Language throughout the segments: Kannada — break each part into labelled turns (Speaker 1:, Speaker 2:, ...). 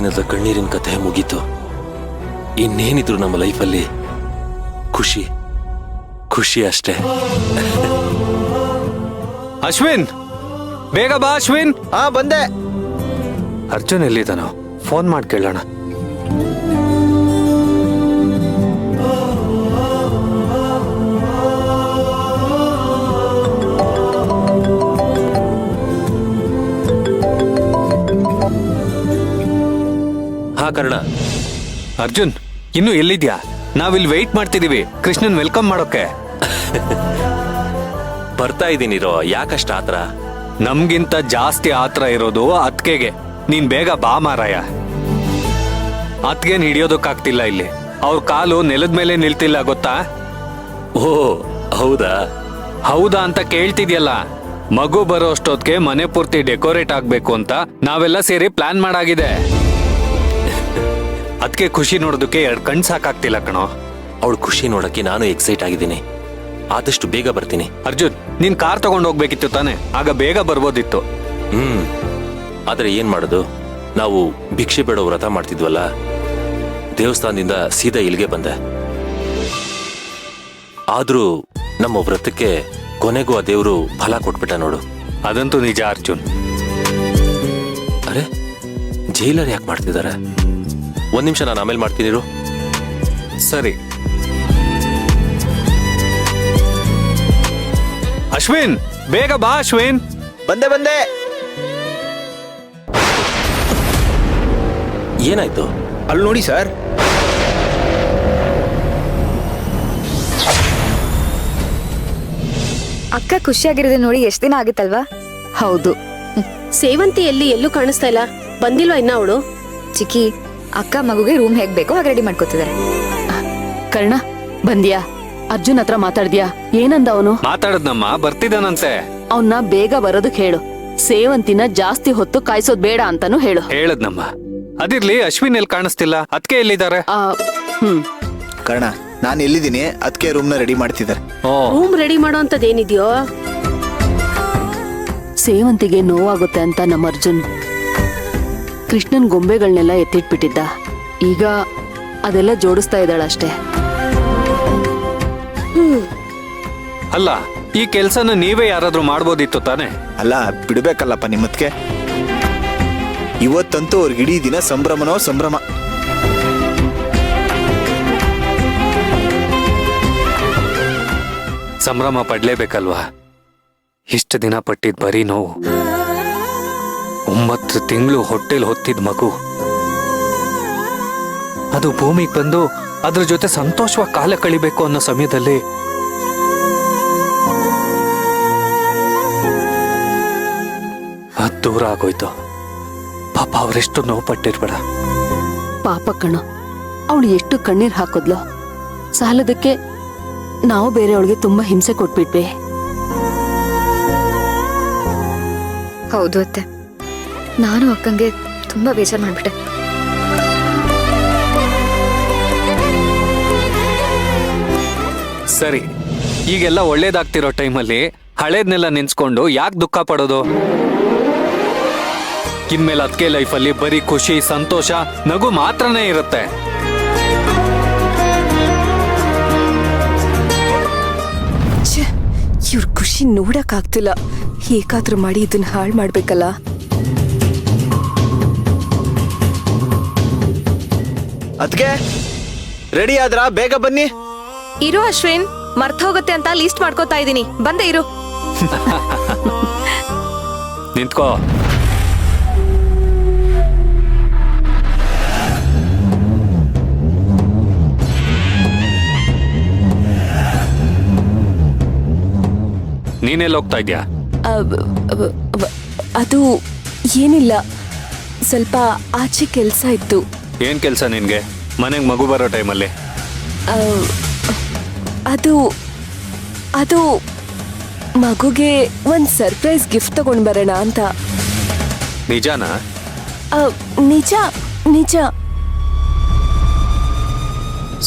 Speaker 1: ದಿನದ ಕಣ್ಣೀರಿನ ಕಥೆ ಮುಗೀತು. ಇನ್ನೇನಿದ್ರು ನಮ್ಮ ಲೈಫಲ್ಲಿ ಖುಷಿ ಖುಷಿ ಅಷ್ಟೇ.
Speaker 2: ಅಶ್ವಿನ್, ಬೇಗ ಬಾ ಅಶ್ವಿನ್.
Speaker 3: ಬಂದೆ.
Speaker 2: ಅರ್ಜುನ್ ಎಲ್ಲಿದ್ದಾನೋ ಫೋನ್ ಮಾಡಿ ಕೇಳೋಣ.
Speaker 1: ಹಾ ಕರ್ಣ.
Speaker 2: ಅರ್ಜುನ್, ಇನ್ನು ಎಲ್ಲಿದ್ಯಾ? ನಾವಿಲ್ಲಿ ವೆಯ್ಟ್ ಮಾಡ್ತಿದೀವಿ ಕೃಷ್ಣನ್ ವೆಲ್ಕಮ್ ಮಾಡೋಕೆ.
Speaker 1: ಬರ್ತಾ ಇದ್ದೀನಿರೋ, ಯಾಕಷ್ಟ ಆತರ?
Speaker 2: ನಮ್ಗಿಂತ ಜಾಸ್ತಿ ಆತರ ಇರೋದು ಅತ್ಕೆಗೆ. ನೀನ್ ಬೇಗ ಬಾ ಮಾರಾಯ. ಅತ್ಗೆನ್ ಹಿಡಿಯೋದಕ್ಕಾಗ್ತಿಲ್ಲ ಇಲ್ಲಿ. ಅವ್ರ ಕಾಲು ನೆಲದ ಮೇಲೆ ನಿಲ್ತಿಲ್ಲ ಗೊತ್ತಾ?
Speaker 1: ಓ ಹೌದಾ?
Speaker 2: ಹೌದಾ ಅಂತ ಕೇಳ್ತಿದ್ಯಲ್ಲ. ಮಗು ಬರೋ ಅಷ್ಟೊತ್ತಿಗೆ ಮನೆ ಪೂರ್ತಿ ಡೆಕೋರೇಟ್ ಆಗ್ಬೇಕು ಅಂತ ನಾವೆಲ್ಲ ಸೇರಿ ಪ್ಲಾನ್ ಮಾಡಾಗಿದೆ. ಅದಕ್ಕೆ ಖುಷಿ ನೋಡೋದಕ್ಕೆ 2 ಕಣ್ ಸಾಕಾಗ್ತಿಲ್ಲ ಕಣೋ.
Speaker 1: ಅವಳು ಖುಷಿ ನೋಡಕ್ಕೆ ನಾನು ಎಕ್ಸೈಟ್ ಆಗಿದ್ದೀನಿ. ಆದಷ್ಟು ಬೇಗ ಬರ್ತೀನಿ.
Speaker 2: ಅರ್ಜುನ್, ನೀನ್ ಕಾರ್ ತಗೊಂಡು ಹೋಗ್ಬೇಕಿತ್ತು ತಾನೆ? ಆಗ ಬೇಗ ಬರ್ಬೋದಿತ್ತು.
Speaker 1: ಆದ್ರೆ ಏನ್ ಮಾಡೋದು, ನಾವು ಭಿಕ್ಷೆ ಬೇಡೋ ವ್ರತ ಮಾಡ್ತಿದ್ವಲ್ಲ, ದೇವಸ್ಥಾನದಿಂದ ಸೀದಾ ಇಲ್ಲಿಗೆ ಬಂದೆ. ಆದ್ರೂ ನಮ್ಮ ವ್ರತಕ್ಕೆ ಕೊನೆಗೂ ಆ ದೇವರು ಫಲ ಕೊಟ್ಬಿಟ್ಟ ನೋಡು.
Speaker 2: ಅದಂತೂ ನಿಜ ಅರ್ಜುನ್.
Speaker 1: ಅರೆ, ಜೈಲರ್ ಯಾಕೆ ಮಾಡ್ತಿದ್ದಾರೆ? 1 ನಿಮಿಷ, ನಾನು ಆಮೇಲೆ ಮಾಡ್ತೀನಿ.
Speaker 2: ಸರಿ. ಅಶ್ವಿನ್, ಬೇಗ ಬಾ ಅಶ್ವಿನ್.
Speaker 3: ಬಂದೆ.
Speaker 1: ಏನಾಯ್ತು?
Speaker 3: ಅಲ್ಲಿ ನೋಡಿ ಸರ್.
Speaker 4: ಅಕ್ಕ ಖುಷಿಯಾಗಿರೋದು ನೋಡಿ ಎಷ್ಟು ದಿನ ಆಗಿತ್ತಲ್ವಾ?
Speaker 5: ಹೌದು.
Speaker 6: ಸೇವಂತಿ ಎಲ್ಲೂ ಕಾಣಿಸ್ತಾ ಇಲ್ಲ. ಬಂದಿಲ್ವಾ ಇನ್ನ ಅವಳು?
Speaker 4: ಚಿಕ್ಕಿ, ಅಕ್ಕ ಮಗುಗೆ ರೂಮ್ ಹೇಗ್ ಬೇಕೋ ಹಾಗೆ ರೆಡಿ ಮಾಡ್ಕೊತಿದ್ದಾರೆ.
Speaker 5: ಕರ್ಣ, ಬಂದ್ಯಾ? ಅರ್ಜುನ್ ಹತ್ರ ಮಾತಾಡ್ದ್ಯಾ? ಏನಂದ ಅವನು?
Speaker 2: ಮಾತಾಡದ್ನಮ್ಮ, ಬರ್ತಿದ್ದಾನಂತೆ.
Speaker 5: ಅವನ್ನ ಬೇಗ ಬರೋದಕ್ ಹೇಳು. ಸೇವಂತಿನ ಜಾಸ್ತಿ ಹೊತ್ತು ಕಾಯಿಸೋದ್ ಬೇಡ ಅಂತಾನು ಹೇಳು.
Speaker 2: ಹೇಳದ್ನಮ್ಮ. ಅದಿರ್ಲಿ, ಅಶ್ವಿನ್ ಎಲ್ಲಿ ಕಾಣಿಸ್ತಿಲ್ಲ? ಅದಕ್ಕೆ ಎಲ್ಲಿದ್ದಾರೆ?
Speaker 3: ಕರ್ಣ, ನಾನು ಎಲ್ಲಿದ್ದೀನಿ? ಅದಕ್ಕೆ ರೂಮ್ನ ರೆಡಿ ಮಾಡ್ತಿದ್ದಾರೆ.
Speaker 6: ರೂಮ್ ರೆಡಿ ಮಾಡೋ ಅಂತದೇನಿದ್ಯೋ?
Speaker 5: ಸೇವಂತಿಗೆ ನೋವಾಗುತ್ತೆ ಅಂತ ನಮ್ಮ ಅರ್ಜುನ್ ಕೃಷ್ಣನ್ ಗೊಂಬೆಗಳನ್ನೆಲ್ಲ ಎತ್ತಿಟ್ಬಿಟ್ಟಿದ್ದ. ಈಗ ಅದೆಲ್ಲ ಜೋಡಿಸ್ತಾ ಇದ್ದಾಳಷ್ಟೇ.
Speaker 2: ಅಲ್ಲ, ಈ ಕೆಲ್ಸನ ನೀವೇ ಯಾರಾದ್ರೂ ಮಾಡ್ಬೋದಿತ್ತು ತಾನೆ?
Speaker 3: ಅಲ್ಲ, ಬಿಡ್ಬೇಕಲ್ಲಪ್ಪ ನಿಮ್ಮತ್ಗೆ. ಇವತ್ತಂತೂ ಅವ್ರಿಗೆ ಇಡೀ ದಿನ ಸಂಭ್ರಮನೋ ಸಂಭ್ರಮ.
Speaker 2: ಸಂಭ್ರಮ ಪಡ್ಲೇಬೇಕಲ್ವಾ? ಇಷ್ಟು ದಿನ ಪಟ್ಟಿದ್ ಬರೀ ನೋವು. 9 ತಿಂಗಳು ಹೊಟ್ಟೆಲ್ ಹೊತ್ತಿದ್ ಮಗು, ಅದು ಭೂಮಿಗೆ ಬಂದು ಅದ್ರ ಜೊತೆ ಸಂತೋಷವಾಗಿ ಕಾಲ ಕಳಿಬೇಕು ಅನ್ನೋ ಸಮಯದಲ್ಲಿ ಅದ್ ದೂರ ಆಗೋಯ್ತು. ಪಾಪ ಅವರೆಷ್ಟು ನೋವು ಪಟ್ಟಿರ್ಬೇಡ.
Speaker 5: ಪಾಪ ಕಣ, ಅವಳು ಎಷ್ಟು ಕಣ್ಣೀರ್ ಹಾಕಿದ್ಲು. ಸಾಲದಕ್ಕೆ ನಾವು ಬೇರೆ ಅವಳಿಗೆ ತುಂಬಾ ಹಿಂಸೆ ಕೊಟ್ಬಿಟ್ವಿ.
Speaker 4: ಹೌದು ಅತ್ತೆ, ನಾನು ಅಕ್ಕಂಗೆ ತುಂಬಾ ಬೇಜಾರು ಮಾಡ್ಬಿಟ್ಟೆ.
Speaker 2: ಸರಿ, ಈಗೆಲ್ಲ ಒಳ್ಳೇದಾಗ್ತಿರೋ ಟೈಮಲ್ಲಿ ಹಳೇದ್ನೆಲ್ಲ ನೆನ್ಸ್ಕೊಂಡು ಯಾಕೆ ದುಃಖ ಪಡೋದು? ಇನ್ಮೇಲೆ ಅದಕ್ಕೆ ಲೈಫಲ್ಲಿ ಬರೀ ಖುಷಿ, ಸಂತೋಷ, ನಗು ಮಾತ್ರನೇ ಇರುತ್ತೆ.
Speaker 7: ಇವ್ರ ಖುಷಿ ನೋಡಕ್ ಆಗ್ತಿಲ್ಲ. ಹೇಗಾದ್ರೂ ಮಾಡಿ ಇದನ್ನ ಹಾಳು ಮಾಡ್ಬೇಕಲ್ಲ.
Speaker 3: ಅದಕ್ಕೆ ರೆಡಿ ಆದ್ರ ಬೇಗ ಬನ್ನಿ.
Speaker 4: ಇರು ಅಶ್ವಿನ್, ಮರ್ತ ಹೋಗುತ್ತೆ ಅಂತ ಲಿಸ್ಟ್ ಮಾಡ್ಕೋತಾ ಇದೀನಿ. ಬಂದೆ ಇರು.
Speaker 2: ನಿಂತ್ಕೋ. ನೀನೆಲ್ಲ ಹೋಗ್ತಾ ಇದ್ಯಾ?
Speaker 7: ಅದು ಏನಿಲ್ಲ, ಸ್ವಲ್ಪ ಆಚೆ ಕೆಲಸ ಇತ್ತು.
Speaker 2: ಏನ್ ಕೆಲಸ ನಿನ್ಗೆ? ಮನೆಗೆ ಮಗು ಬರೋ ಟೈಮಲ್ಲಿ?
Speaker 7: ಅದು ಅದು ಮಗುಗೆ ಒಂದ್ ಸರ್ಪ್ರೈಸ್ ಗಿಫ್ಟ್ ತಗೊಂಡ್ ಬರೋಣ ಅಂತ.
Speaker 2: ನಿಜಾನಾ?
Speaker 7: ನಿಜ ನಿಜ.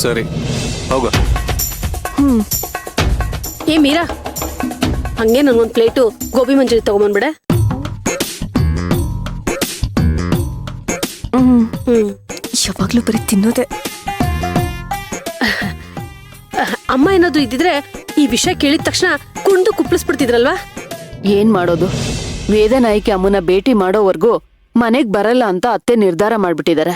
Speaker 2: ಸರಿ, ಹೋಗು.
Speaker 6: ಏ ಮೀರಾ, ಹಂಗೆ ನಂಗೊಂದ್ ಪ್ಲೇಟು ಗೋಬಿ ಮಂಚೂರಿ ತಗೊಂಬಂದ್ಬಿಡೆ.
Speaker 7: ಯಾವಾಗ್ಲೂ ಬರೀ ತಿನ್ನೋದೆ.
Speaker 6: ಅಮ್ಮ ಏನಾದ್ರು ಇದ್ದಿದ್ರೆ ಈ ವಿಷಯ ಕೇಳಿದ ತಕ್ಷಣ ಕುಂದು ಕುಪ್ಪಳಿಸ್ಬಿಡ್ತಿದ್ರಲ್ವಾ?
Speaker 5: ಏನ್ ಮಾಡೋದು, ವೇದನಾಯಿಕೆ ಅಮ್ಮನ ಭೇಟಿ ಮಾಡೋವರೆಗೂ ಮನೆಗ್ ಬರಲ್ಲ ಅಂತ ಅತ್ತೆ ನಿರ್ಧಾರ ಮಾಡ್ಬಿಟ್ಟಿದ್ದಾರೆ.